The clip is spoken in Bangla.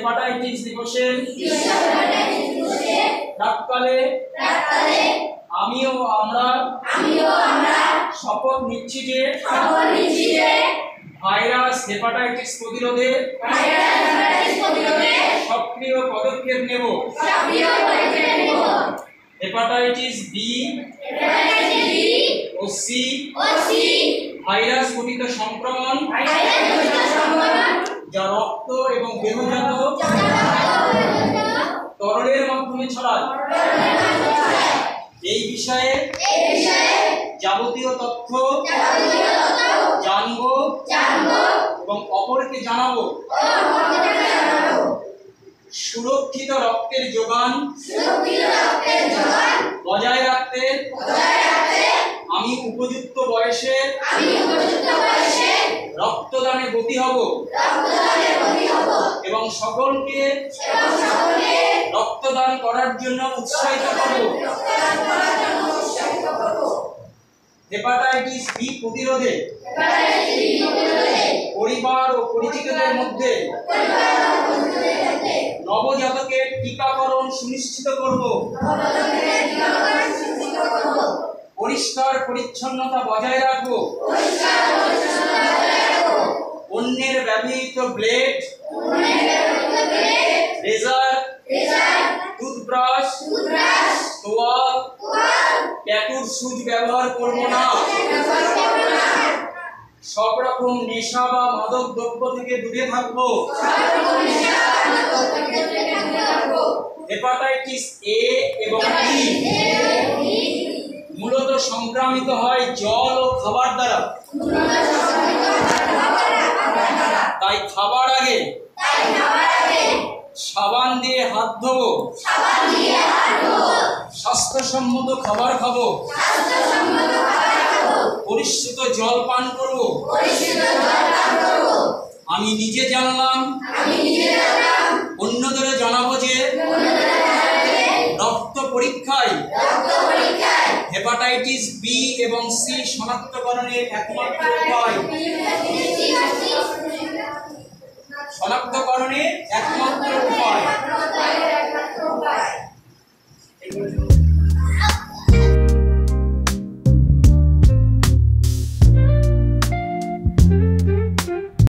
হেপাটাইটিস দিবসের প্রাক্কালে আমিও আমরা শপথ নিচ্ছি যে ভাইরাস হেপাটাইটিস প্রতিরোধে সক্রিয় পদক্ষেপ নেব। হেপাটাইটিস বি ও সি ভাইরাস ঘটিত সংক্রমণ যা রক্ত এবং দেহজাত তরলের মাধ্যমে ছড়ায়। এই বিষয়ে যাবতীয় তথ্য জানবো এবং অপরকে জানাবো। সুরক্ষিত রক্তের যোগান বজায় রাখতে আমি উপযুক্ত বয়সে রক্তদানে ব্রতী হব এবং সকলকে রক্তদান করার জন্য উৎসাহিত করব। হেপাটাইটিস বি প্রতিরোধে পরিবার ও পরিচিতদের মধ্যে নবজাতকের টিকাকরণ সুনিশ্চিত করব। পরিষ্কার পরিচ্ছন্নতা বজায় রাখব। অন্যের ব্যবহৃত ব্লেড, রেজার, টুথব্রাশ, তোয়াল, ট্যাটুর সুচ ব্যবহার করব না। সব রকম নেশা বা মাদক দ্রব্য থেকে দূরে থাকব। হেপাটাইটিস এ এবং বি মূলত সংক্রামিত হয় জল ও খাবার দ্বারা। তাই খাবার আগে সাবান দিয়ে হাত ধোবো, স্বাস্থ্যসম্মত খাবার খাবো, পরিশুদ্ধ জল পান করব। আমি নিজে জানলাম, অন্যদের জানাবো যে রক্ত পরীক্ষায় হেপাটাইটিস বি এবং সি শনাক্তকরণের একমাত্র উপায়